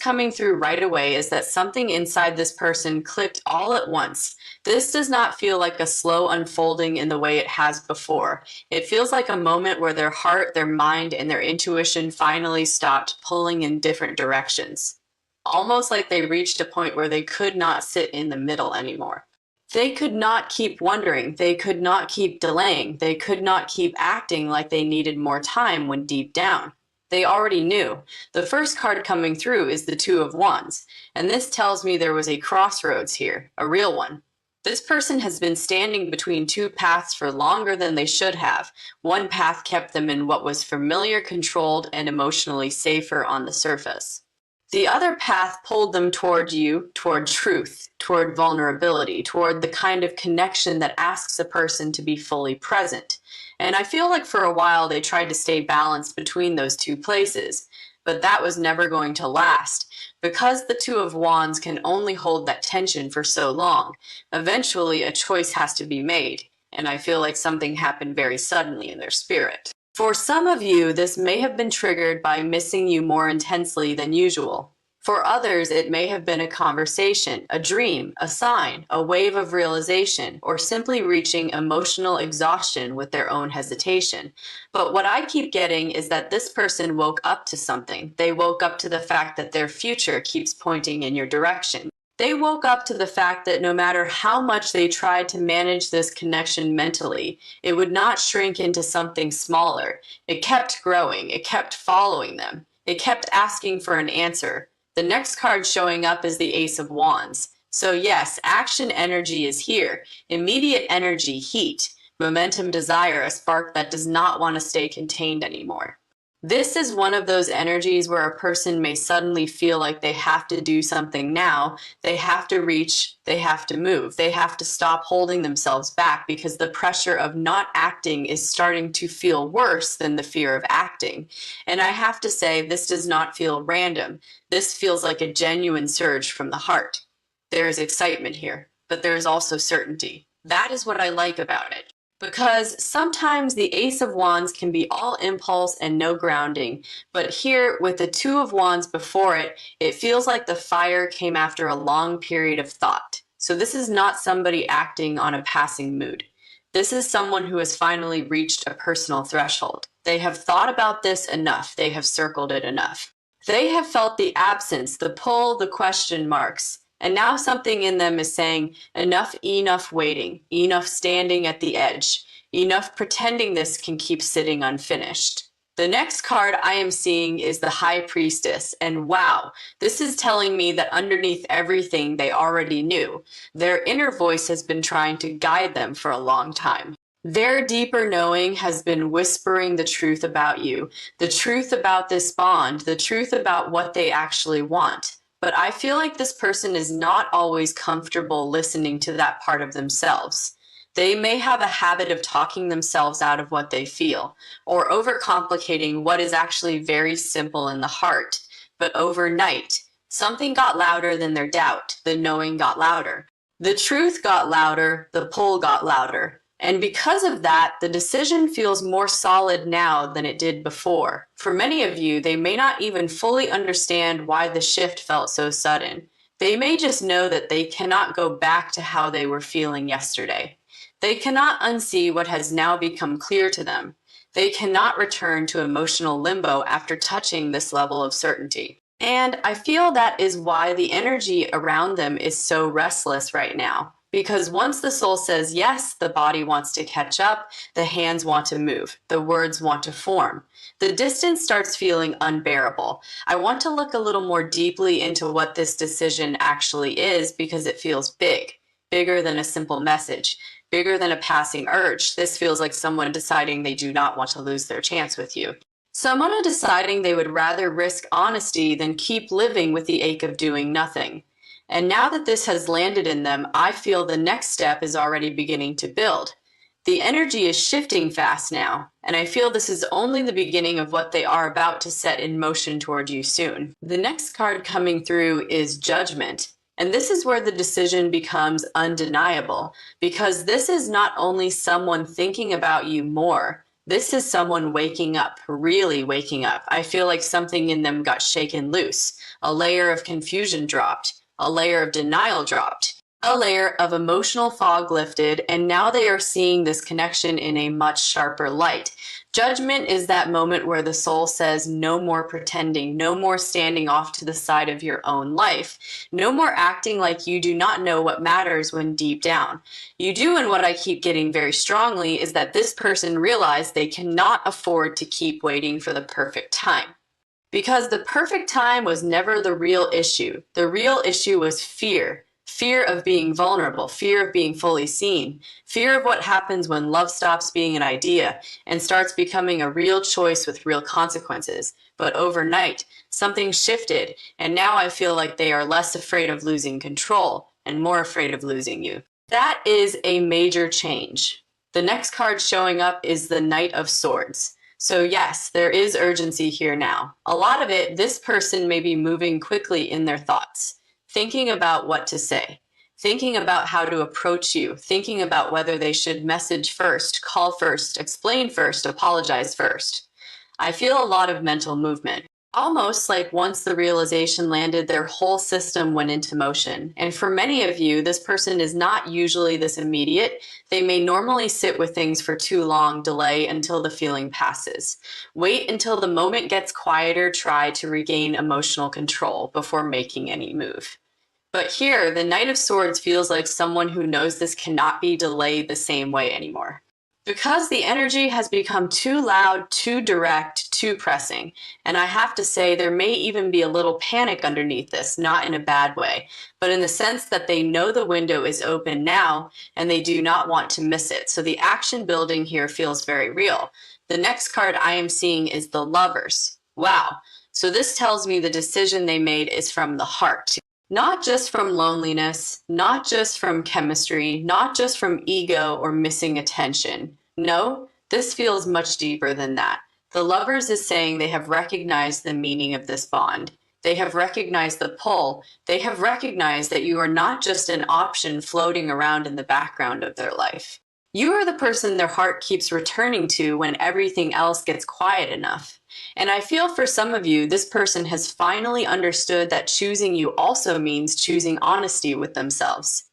coming through right away is that something inside this person clicked all at once. This does not feel like a slow unfolding in the way it has before. It feels like a moment where their heart, their mind, and their intuition finally stopped pulling in different directions. Almost like they reached a point where they could not sit in the middle anymore. They could not keep wondering. They could not keep delaying. They could not keep acting like they needed more time when deep down they already knew. The first card coming through is the Two of Wands, and this tells me there was a crossroads here, a real one. This person has been standing between two paths for longer than they should have. One path kept them in what was familiar, controlled, and emotionally safer on the surface. The other path pulled them toward you, toward truth, toward vulnerability, toward the kind of connection that asks a person to be fully present. And I feel like for a while they tried to stay balanced between those two places, but that was never going to last. Because the Two of Wands can only hold that tension for so long, eventually a choice has to be made, and I feel like something happened very suddenly in their spirit. For some of you, this may have been triggered by missing you more intensely than usual. For others, it may have been a conversation, a dream, a sign, a wave of realization, or simply reaching emotional exhaustion with their own hesitation. But what I keep getting is that this person woke up to something. They woke up to the fact that their future keeps pointing in your direction. They woke up to the fact that no matter how much they tried to manage this connection mentally, it would not shrink into something smaller. It kept growing. It kept following them. It kept asking for an answer. The next card showing up is the Ace of Wands. So yes, action energy is here. Immediate energy, heat, momentum, desire, a spark that does not want to stay contained anymore. This is one of those energies where a person may suddenly feel like they have to do something now, they have to reach, they have to move, they have to stop holding themselves back because the pressure of not acting is starting to feel worse than the fear of acting. And I have to say, this does not feel random. This feels like a genuine surge from the heart. There is excitement here, but there is also certainty. That is what I like about it. Because sometimes the Ace of Wands can be all impulse and no grounding, but here with the Two of Wands before it, it feels like the fire came after a long period of thought. So this is not somebody acting on a passing mood. This is someone who has finally reached a personal threshold. They have thought about this enough. They have circled it enough. They have felt the absence, the pull, the question marks. And now something in them is saying, enough waiting, enough standing at the edge, enough pretending this can keep sitting unfinished. The next card I am seeing is the High Priestess, and wow, this is telling me that underneath everything they already knew, their inner voice has been trying to guide them for a long time. Their deeper knowing has been whispering the truth about you, the truth about this bond, the truth about what they actually want. But I feel like this person is not always comfortable listening to that part of themselves. They may have a habit of talking themselves out of what they feel, or overcomplicating what is actually very simple in the heart. But overnight, something got louder than their doubt. The knowing got louder. The truth got louder. The pull got louder. And because of that, the decision feels more solid now than it did before. For many of you, they may not even fully understand why the shift felt so sudden. They may just know that they cannot go back to how they were feeling yesterday. They cannot unsee what has now become clear to them. They cannot return to emotional limbo after touching this level of certainty. And I feel that is why the energy around them is so restless right now. Because once the soul says yes, the body wants to catch up, the hands want to move, the words want to form. The distance starts feeling unbearable. I want to look a little more deeply into what this decision actually is because it feels big, bigger than a simple message, bigger than a passing urge. This feels like someone deciding they do not want to lose their chance with you. Someone deciding they would rather risk honesty than keep living with the ache of doing nothing. And now that this has landed in them, I feel the next step is already beginning to build. The energy is shifting fast now, and I feel this is only the beginning of what they are about to set in motion toward you soon. The next card coming through is Judgment, and this is where the decision becomes undeniable, because this is not only someone thinking about you more, This is someone waking up, really waking up. I feel like something in them got shaken loose. A layer of confusion dropped, a layer of denial dropped, a layer of emotional fog lifted, and now they are seeing this connection in a much sharper light. Judgment is that moment where the soul says, no more pretending, no more standing off to the side of your own life, no more acting like you do not know what matters when deep down you do. And what I keep getting very strongly is that this person realized they cannot afford to keep waiting for the perfect time. Because the perfect time was never the real issue. The real issue was fear. Fear of being vulnerable, fear of being fully seen, fear of what happens when love stops being an idea and starts becoming a real choice with real consequences. But overnight, something shifted, and now I feel like they are less afraid of losing control and more afraid of losing you. That is a major change. The next card showing up is the Knight of Swords. So yes, there is urgency here now. A lot of it, this person may be moving quickly in their thoughts, thinking about what to say, thinking about how to approach you, thinking about whether they should message first, call first, explain first, apologize first. I feel a lot of mental movement. Almost like once the realization landed, their whole system went into motion. And for many of you, this person is not usually this immediate. They may normally sit with things for too long, delay until the feeling passes. Wait until the moment gets quieter, try to regain emotional control before making any move. But here, the Knight of Swords feels like someone who knows this cannot be delayed the same way anymore. Because the energy has become too loud, too direct, too pressing. And I have to say, there may even be a little panic underneath this, not in a bad way, but in the sense that they know the window is open now and they do not want to miss it. So the action building here feels very real. The next card I am seeing is the Lovers. Wow. So this tells me the decision they made is from the heart. Not just from loneliness, not just from chemistry, not just from ego or missing attention. No, this feels much deeper than that. The Lovers is saying they have recognized the meaning of this bond. They have recognized the pull. They have recognized that you are not just an option floating around in the background of their life. You are the person their heart keeps returning to when everything else gets quiet enough. And I feel for some of you, this person has finally understood that choosing you also means choosing honesty with themselves.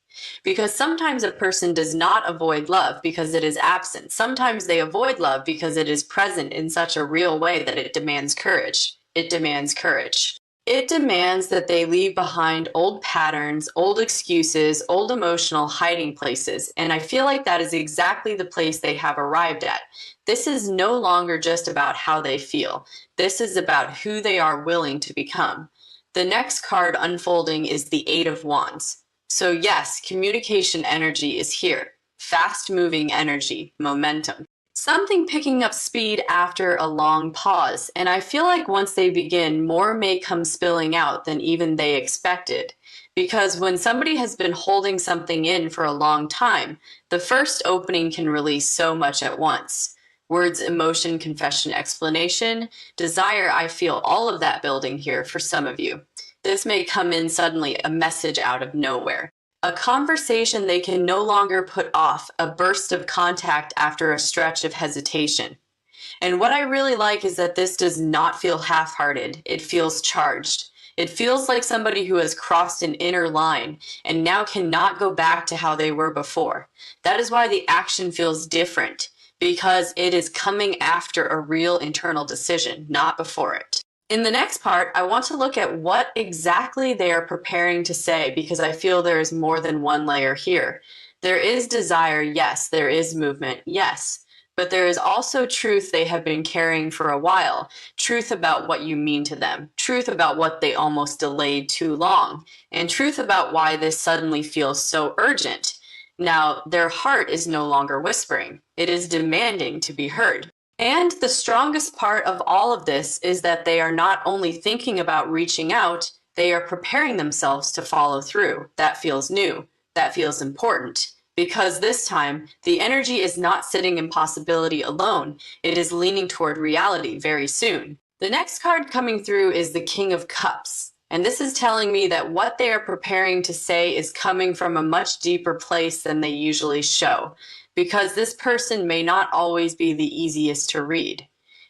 Because sometimes a person does not avoid love because it is absent. Sometimes they avoid love because it is present in such a real way that it demands courage. It demands courage. It demands that they leave behind old patterns, old excuses, old emotional hiding places. And I feel like that is exactly the place they have arrived at. This is no longer just about how they feel. This is about who they are willing to become. The next card unfolding is the Eight of Wands. So yes, communication energy is here. Fast-moving energy, momentum. Something picking up speed after a long pause, and I feel like once they begin, more may come spilling out than even they expected. Because when somebody has been holding something in for a long time, the first opening can release so much at once. Words, emotion, confession, explanation, desire, I feel all of that building here for some of you. This may come in suddenly, a message out of nowhere. A conversation they can no longer put off, a burst of contact after a stretch of hesitation. And what I really like is that this does not feel half-hearted. It feels charged. It feels like somebody who has crossed an inner line and now cannot go back to how they were before. That is why the action feels different, because it is coming after a real internal decision, not before it. In the next part, I want to look at what exactly they are preparing to say, because I feel there is more than one layer here. There is desire, yes. There is movement, yes. But there is also truth they have been carrying for a while. Truth about what you mean to them. Truth about what they almost delayed too long. And truth about why this suddenly feels so urgent. Now, their heart is no longer whispering. It is demanding to be heard. And the strongest part of all of this is that they are not only thinking about reaching out, they are preparing themselves to follow through. That feels new. That feels important. Because this time, the energy is not sitting in possibility alone. It is leaning toward reality very soon. The next card coming through is the King of Cups. And this is telling me that what they are preparing to say is coming from a much deeper place than they usually show. because this person may not always be the easiest to read.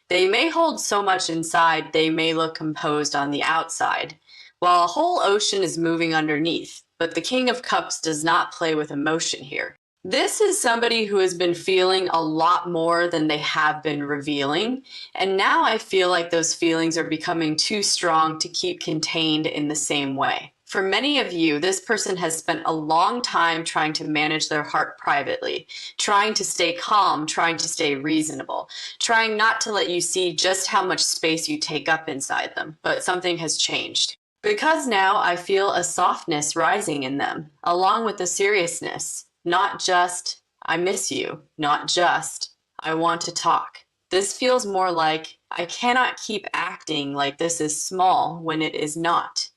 They may hold so much inside they may look composed on the outside, while a whole ocean is moving underneath, but the King of Cups does not play with emotion here. This is somebody who has been feeling a lot more than they have been revealing, and now I feel like those feelings are becoming too strong to keep contained in the same way. For many of you, this person has spent a long time trying to manage their heart privately, trying to stay calm, trying to stay reasonable, trying not to let you see just how much space you take up inside them, but something has changed. Because now I feel a softness rising in them, along with a seriousness. Not just, I miss you. Not just, I want to talk. This feels more like, I cannot keep acting like this is small when it is not.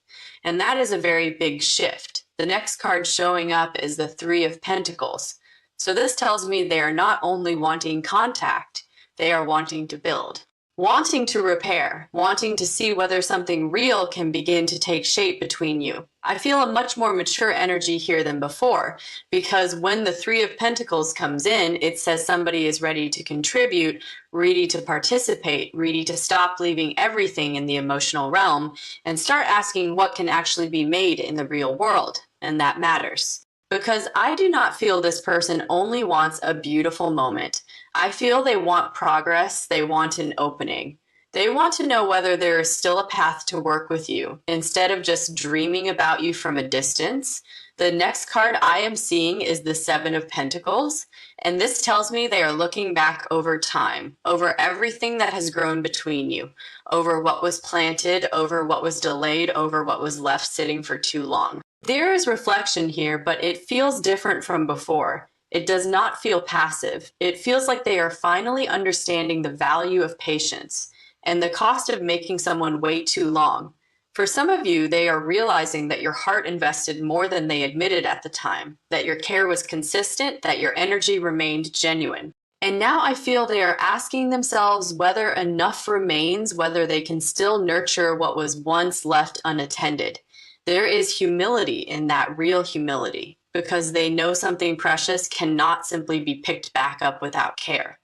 And that is a very big shift. The next card showing up is the Three of Pentacles. So this tells me they are not only wanting contact, they are wanting to build. Wanting to repair, wanting to see whether something real can begin to take shape between you. I feel a much more mature energy here than before, because when the Three of Pentacles comes in, it says somebody is ready to contribute, ready to participate, ready to stop leaving everything in the emotional realm and start asking what can actually be made in the real world, and that matters. Because I do not feel this person only wants a beautiful moment. I feel they want progress, they want an opening. They want to know whether there is still a path to work with you, instead of just dreaming about you from a distance. The next card I am seeing is the Seven of Pentacles, and this tells me they are looking back over time, over everything that has grown between you, over what was planted, over what was delayed, over what was left sitting for too long. There is reflection here, but it feels different from before. It does not feel passive. It feels like they are finally understanding the value of patience and the cost of making someone wait too long. For some of you, they are realizing that your heart invested more than they admitted at the time, that your care was consistent, that your energy remained genuine. And now I feel they are asking themselves whether enough remains, whether they can still nurture what was once left unattended. There is humility in that, real humility, because they know something precious cannot simply be picked back up without care.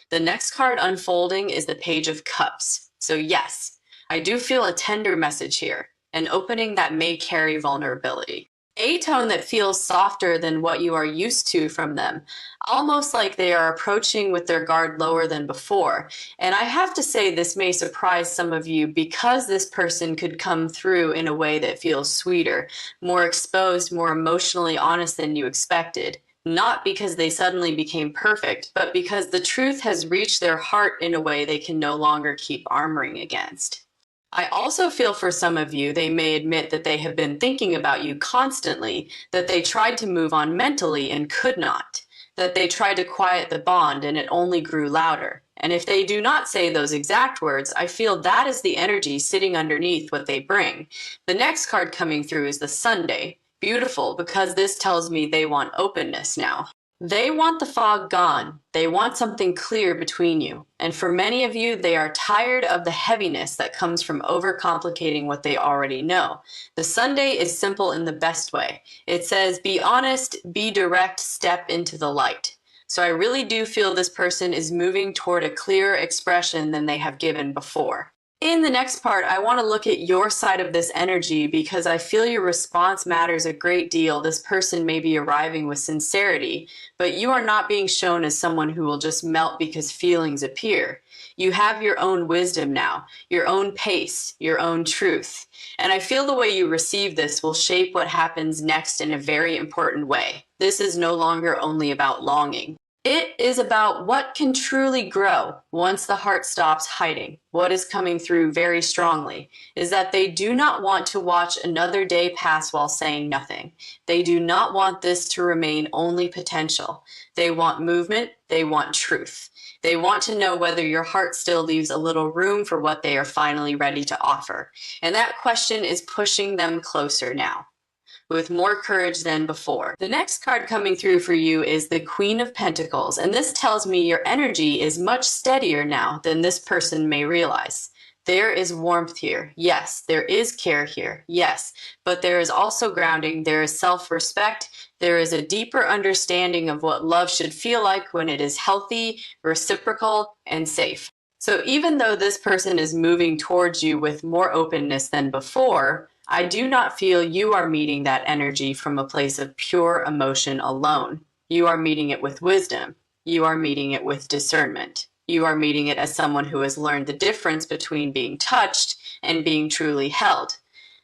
The next card unfolding is the Page of Cups. So yes, I do feel a tender message here, an opening that may carry vulnerability. A tone that feels softer than what you are used to from them, almost like they are approaching with their guard lower than before. And I have to say this may surprise some of you because this person could come through in a way that feels sweeter, more exposed, more emotionally honest than you expected. Not because they suddenly became perfect, but because the truth has reached their heart in a way they can no longer keep armoring against. I also feel for some of you, they may admit that they have been thinking about you constantly, that they tried to move on mentally and could not, that they tried to quiet the bond and it only grew louder. And if they do not say those exact words, I feel that is the energy sitting underneath what they bring. The next card coming through is the Sunday. Beautiful, because this tells me they want openness now. They want the fog gone. They want something clear between you. And for many of you, they are tired of the heaviness that comes from overcomplicating what they already know. The Sunday is simple in the best way. It says, be honest, be direct, step into the light. So I really do feel this person is moving toward a clearer expression than they have given before. In the next part, I want to look at your side of this energy because I feel your response matters a great deal. This person may be arriving with sincerity, but you are not being shown as someone who will just melt because feelings appear. You have your own wisdom now, your own pace, your own truth. And I feel the way you receive this will shape what happens next in a very important way. This is no longer only about longing. It is about what can truly grow once the heart stops hiding. What is coming through very strongly is that they do not want to watch another day pass while saying nothing. They do not want this to remain only potential. They want movement. They want truth. They want to know whether your heart still leaves a little room for what they are finally ready to offer. And that question is pushing them closer now, with more courage than before. The next card coming through for you is the Queen of Pentacles, and this tells me your energy is much steadier now than this person may realize. There is warmth here. Yes. There is care here. Yes. But there is also grounding. There is self-respect. There is a deeper understanding of what love should feel like when it is healthy, reciprocal, and safe. So even though this person is moving towards you with more openness than before, I do not feel you are meeting that energy from a place of pure emotion alone. You are meeting it with wisdom. You are meeting it with discernment. You are meeting it as someone who has learned the difference between being touched and being truly held.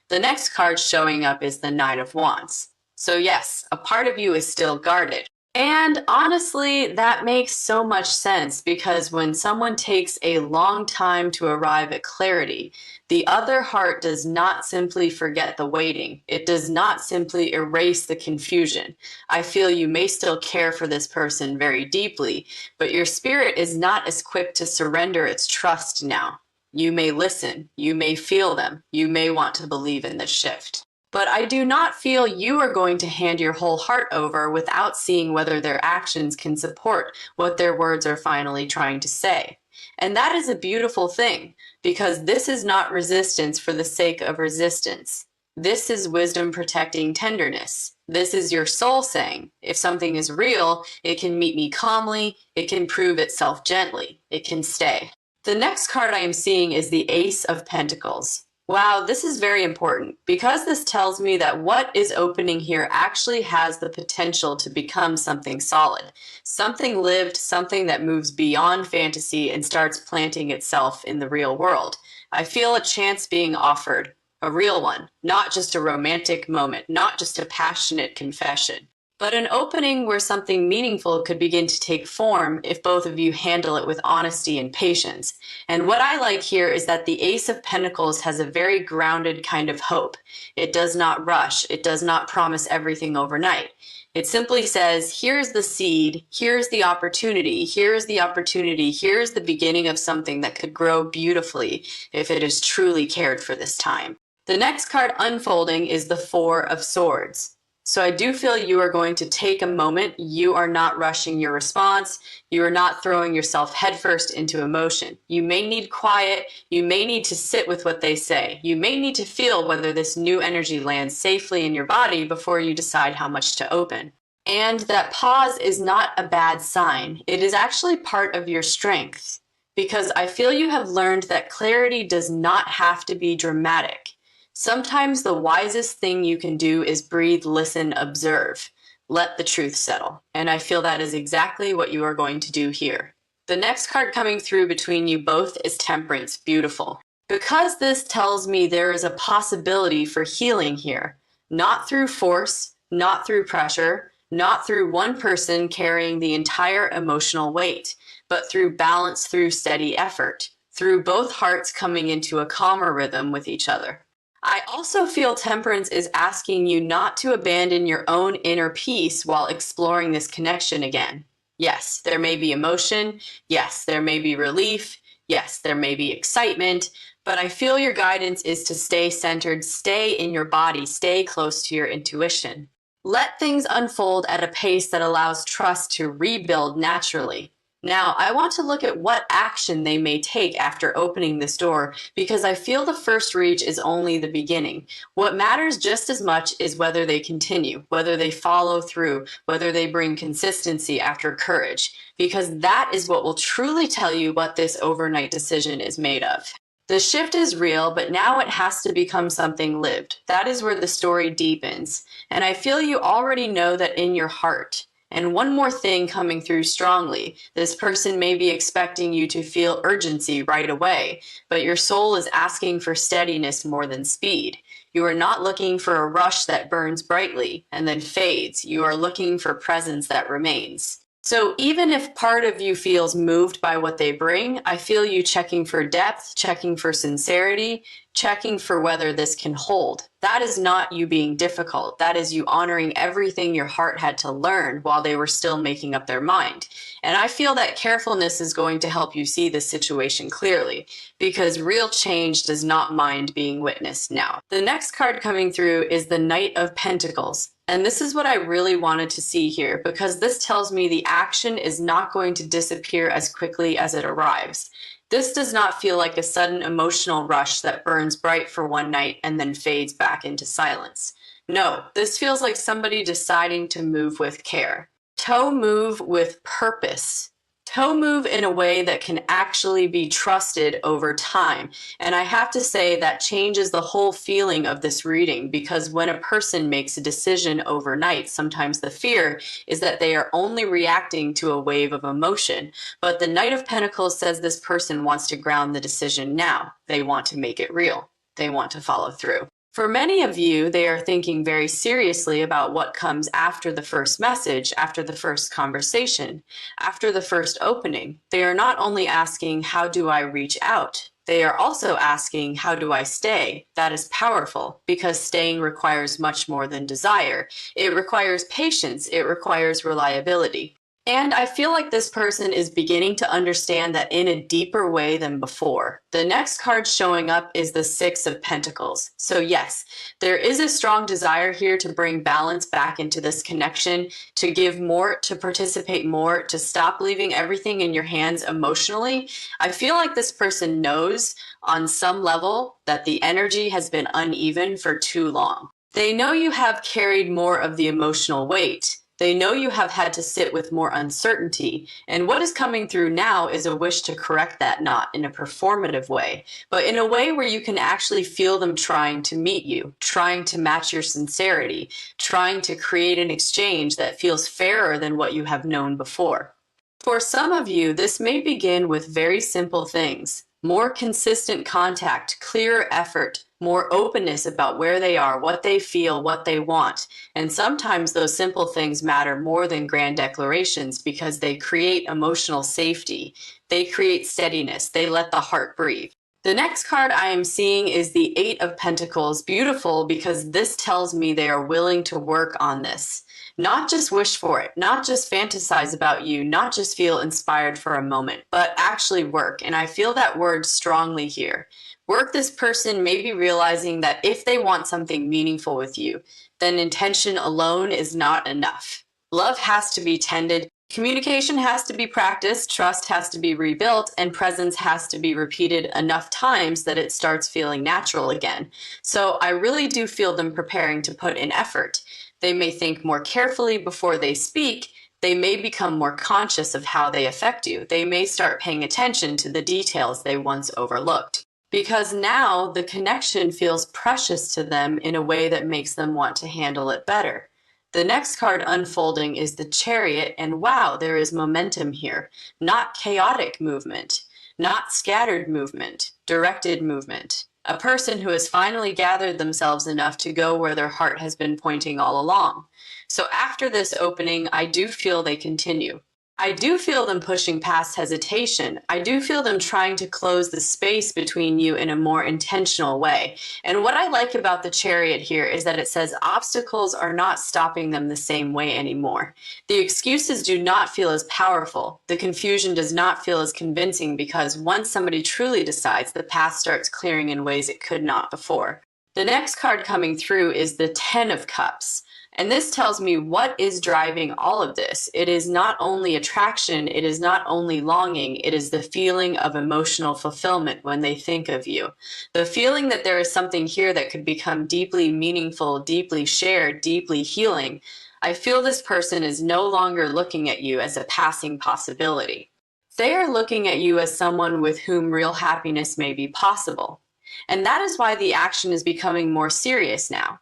The next card showing up is the Knight of Wands. So yes, a part of you is still guarded. And honestly, that makes so much sense because when someone takes a long time to arrive at clarity, the other heart does not simply forget the waiting. It does not simply erase the confusion. I feel you may still care for this person very deeply, but your spirit is not as quick to surrender its trust now. You may listen, you may feel them, you may want to believe in the shift. But I do not feel you are going to hand your whole heart over without seeing whether their actions can support what their words are finally trying to say. And that is a beautiful thing, because this is not resistance for the sake of resistance. This is wisdom protecting tenderness. This is your soul saying, if something is real, it can meet me calmly, it can prove itself gently, it can stay. The next card I am seeing is the Ace of Pentacles. Wow, this is very important because this tells me that what is opening here actually has the potential to become something solid, something lived, something that moves beyond fantasy and starts planting itself in the real world. I feel a chance being offered, a real one, not just a romantic moment, not just a passionate confession, but an opening where something meaningful could begin to take form if both of you handle it with honesty and patience. And what I like here is that the Ace of Pentacles has a very grounded kind of hope. It does not rush. It does not promise everything overnight. It simply says, here's the seed, here's the opportunity, here's the opportunity, here's the beginning of something that could grow beautifully if it is truly cared for this time. The next card unfolding is the Four of Swords. So I do feel you are going to take a moment. You are not rushing your response. You are not throwing yourself headfirst into emotion. You may need quiet. You may need to sit with what they say. You may need to feel whether this new energy lands safely in your body before you decide how much to open. And that pause is not a bad sign. It is actually part of your strength, because I feel you have learned that clarity does not have to be dramatic. Sometimes the wisest thing you can do is breathe, listen, observe. Let the truth settle. And I feel that is exactly what you are going to do here. The next card coming through between you both is Temperance. Beautiful. Because this tells me there is a possibility for healing here. Not through force, not through pressure, not through one person carrying the entire emotional weight, but through balance, through steady effort, through both hearts coming into a calmer rhythm with each other. I also feel Temperance is asking you not to abandon your own inner peace while exploring this connection again. Yes, there may be emotion. Yes, there may be relief. Yes, there may be excitement. But I feel your guidance is to stay centered, stay in your body, stay close to your intuition. Let things unfold at a pace that allows trust to rebuild naturally. Now, I want to look at what action they may take after opening this door, because I feel the first reach is only the beginning. What matters just as much is whether they continue, whether they follow through, whether they bring consistency after courage, because that is what will truly tell you what this overnight decision is made of. The shift is real, but now it has to become something lived. That is where the story deepens. And I feel you already know that in your heart. And one more thing coming through strongly, this person may be expecting you to feel urgency right away, but your soul is asking for steadiness more than speed. You are not looking for a rush that burns brightly and then fades. You are looking for presence that remains. So even if part of you feels moved by what they bring, I feel you checking for depth, checking for sincerity, checking for whether this can hold. That is not you being difficult. That is you honoring everything your heart had to learn while they were still making up their mind. And I feel that carefulness is going to help you see this situation clearly, because real change does not mind being witnessed now. The next card coming through is the Knight of Pentacles. And this is what I really wanted to see here, because this tells me the action is not going to disappear as quickly as it arrives. This does not feel like a sudden emotional rush that burns bright for one night and then fades back into silence. No, this feels like somebody deciding to move with care. Toe move with purpose. Toe move in a way that can actually be trusted over time. And I have to say that changes the whole feeling of this reading, because when a person makes a decision overnight, sometimes the fear is that they are only reacting to a wave of emotion. But the Knight of Pentacles says this person wants to ground the decision now. They want to make it real. They want to follow through. For many of you, they are thinking very seriously about what comes after the first message, after the first conversation, after the first opening. They are not only asking, how do I reach out? They are also asking, how do I stay? That is powerful, because staying requires much more than desire. It requires patience. It requires reliability. And I feel like this person is beginning to understand that in a deeper way than before. The next card showing up is the Six of Pentacles. So yes, there is a strong desire here to bring balance back into this connection, to give more, to participate more, to stop leaving everything in your hands emotionally. I feel like this person knows on some level that the energy has been uneven for too long. They know you have carried more of the emotional weight. They know you have had to sit with more uncertainty, and what is coming through now is a wish to correct that knot in a performative way, but in a way where you can actually feel them trying to meet you, trying to match your sincerity, trying to create an exchange that feels fairer than what you have known before. For some of you, this may begin with very simple things: more consistent contact, clearer effort, more openness about where they are, what they feel, what they want. And sometimes those simple things matter more than grand declarations, because they create emotional safety. They create steadiness. They let the heart breathe. The next card I am seeing is the Eight of Pentacles. Beautiful, because this tells me they are willing to work on this. Not just wish for it, not just fantasize about you, not just feel inspired for a moment, but actually work. And I feel that word strongly here. Work. This person may be realizing that if they want something meaningful with you, then intention alone is not enough. Love has to be tended, communication has to be practiced, trust has to be rebuilt, and presence has to be repeated enough times that it starts feeling natural again. So I really do feel them preparing to put in effort. They may think more carefully before they speak. They may become more conscious of how they affect you. They may start paying attention to the details they once overlooked, because now the connection feels precious to them in a way that makes them want to handle it better. The next card unfolding is the Chariot, and wow, there is momentum here. Not chaotic movement, not scattered movement, directed movement. A person who has finally gathered themselves enough to go where their heart has been pointing all along. So after this opening, I do feel they continue. I do feel them pushing past hesitation. I do feel them trying to close the space between you in a more intentional way. And what I like about the Chariot here is that it says obstacles are not stopping them the same way anymore. The excuses do not feel as powerful. The confusion does not feel as convincing, because once somebody truly decides, the path starts clearing in ways it could not before. The next card coming through is the Ten of Cups. And this tells me what is driving all of this. It is not only attraction, it is not only longing, it is the feeling of emotional fulfillment when they think of you. The feeling that there is something here that could become deeply meaningful, deeply shared, deeply healing. I feel this person is no longer looking at you as a passing possibility. They are looking at you as someone with whom real happiness may be possible. And that is why the action is becoming more serious now.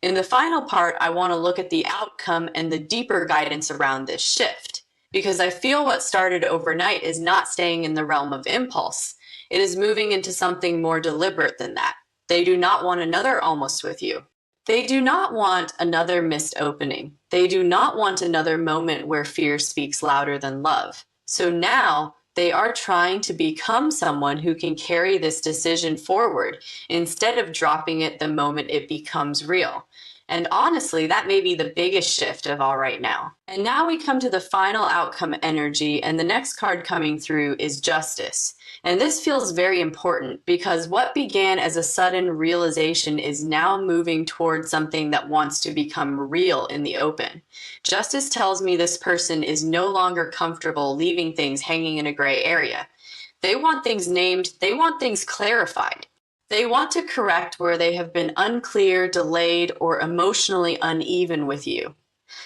In the final part, I want to look at the outcome and the deeper guidance around this shift, because I feel what started overnight is not staying in the realm of impulse. It is moving into something more deliberate than that. They do not want another almost with you. They do not want another missed opening. They do not want another moment where fear speaks louder than love. So now they are trying to become someone who can carry this decision forward instead of dropping it the moment it becomes real. And honestly, that may be the biggest shift of all right now. And now we come to the final outcome energy, and the next card coming through is Justice. And this feels very important, because what began as a sudden realization is now moving towards something that wants to become real in the open. Justice tells me this person is no longer comfortable leaving things hanging in a gray area. They want things named, they want things clarified. They want to correct where they have been unclear, delayed, or emotionally uneven with you.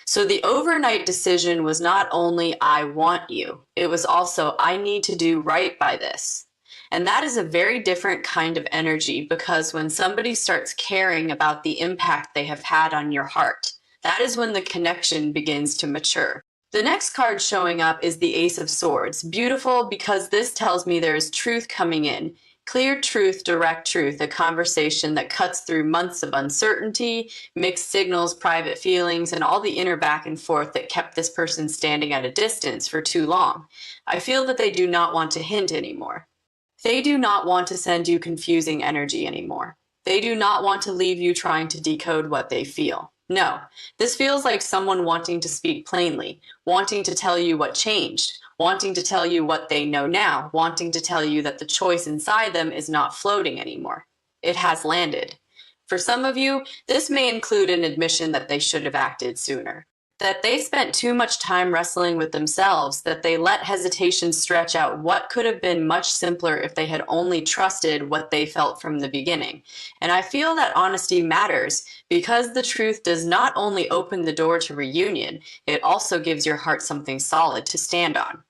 So the overnight decision was not only I want you, it was also I need to do right by this. And that is a very different kind of energy, because when somebody starts caring about the impact they have had on your heart, that is when the connection begins to mature. The next card showing up is the Ace of Swords. Beautiful, because this tells me there is truth coming in. Clear truth, direct truth, a conversation that cuts through months of uncertainty, mixed signals, private feelings, and all the inner back and forth that kept this person standing at a distance for too long. I feel that they do not want to hint anymore. They do not want to send you confusing energy anymore. They do not want to leave you trying to decode what they feel. No, this feels like someone wanting to speak plainly, wanting to tell you what changed, wanting to tell you what they know now, wanting to tell you that the choice inside them is not floating anymore. It has landed. For some of you, this may include an admission that they should have acted sooner, that they spent too much time wrestling with themselves, that they let hesitation stretch out what could have been much simpler if they had only trusted what they felt from the beginning. And I feel that honesty matters, because the truth does not only open the door to reunion, it also gives your heart something solid to stand on.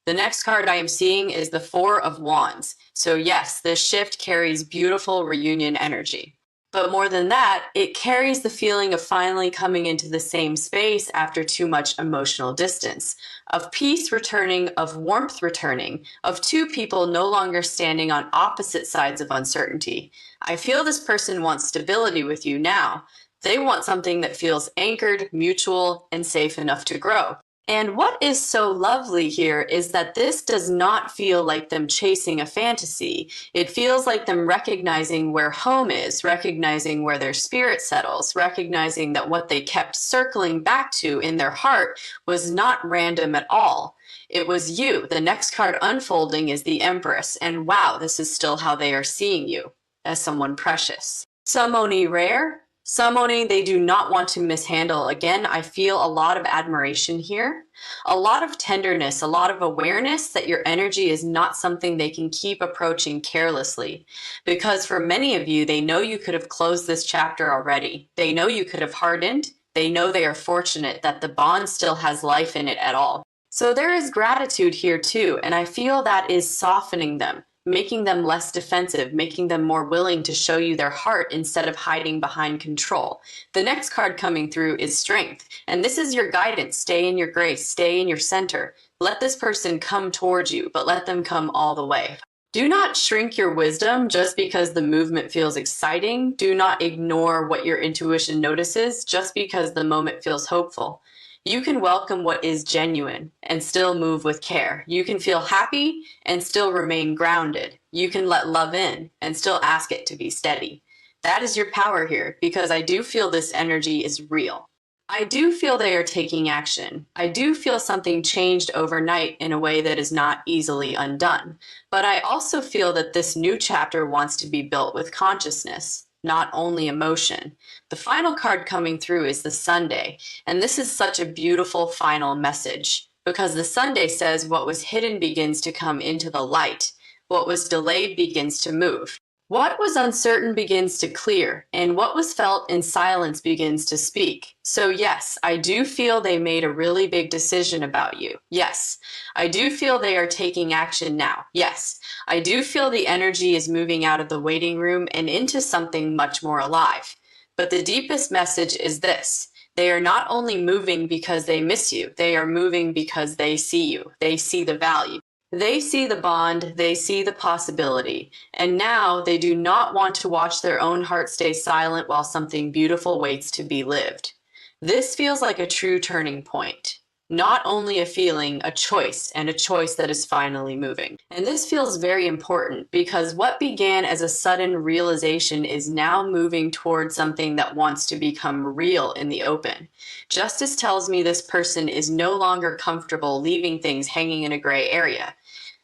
The next card I am seeing is the Four of Wands. So yes, this shift carries beautiful reunion energy. But more than that, it carries the feeling of finally coming into the same space after too much emotional distance, of peace returning, of warmth returning, of two people no longer standing on opposite sides of uncertainty. I feel this person wants stability with you now. They want something that feels anchored, mutual, and safe enough to grow. And what is so lovely here is that this does not feel like them chasing a fantasy. It feels like them recognizing where home is, recognizing where their spirit settles, recognizing that what they kept circling back to in their heart was not random at all. It was you. The next card unfolding is the Empress, and wow, this is still how they are seeing you, as someone precious. Some only rare, some only they do not want to mishandle. Again, I feel a lot of admiration here, a lot of tenderness, a lot of awareness that your energy is not something they can keep approaching carelessly. Because for many of you, they know you could have closed this chapter already. They know you could have hardened. They know they are fortunate that the bond still has life in it at all. So there is gratitude here too, and I feel that is softening them, making them less defensive, making them more willing to show you their heart instead of hiding behind control. The next card coming through is Strength, and this is your guidance. Stay in your grace, stay in your center. Let this person come towards you, but let them come all the way. Do not shrink your wisdom just because the movement feels exciting. Do not ignore what your intuition notices just because the moment feels hopeful. You can welcome what is genuine and still move with care. You can feel happy and still remain grounded. You can let love in and still ask it to be steady. That is your power here, because I do feel this energy is real. I do feel they are taking action. I do feel something changed overnight in a way that is not easily undone. But I also feel that this new chapter wants to be built with consciousness, not only emotion. The final card coming through is the Sunday, and this is such a beautiful final message, because the Sunday says what was hidden begins to come into the light, what was delayed begins to move. What was uncertain begins to clear, and what was felt in silence begins to speak. So yes, I do feel they made a really big decision about you. Yes, I do feel they are taking action now. Yes, I do feel the energy is moving out of the waiting room and into something much more alive. But the deepest message is this. They are not only moving because they miss you, they are moving because they see you. They see the value. They see the bond, they see the possibility, and now they do not want to watch their own heart stay silent while something beautiful waits to be lived. This feels like a true turning point. Not only a feeling, a choice, and a choice that is finally moving. And this feels very important, because what began as a sudden realization is now moving toward something that wants to become real in the open. Justice tells me this person is no longer comfortable leaving things hanging in a gray area.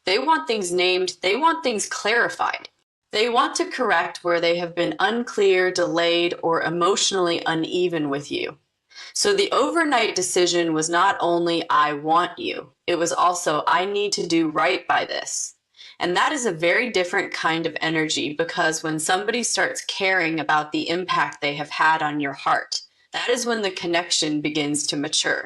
They want things named, they want things clarified. They want to correct where they have been unclear, delayed, or emotionally uneven with you. So the overnight decision was not only I want you, it was also I need to do right by this. And that is a very different kind of energy, because when somebody starts caring about the impact they have had on your heart, that is when the connection begins to mature.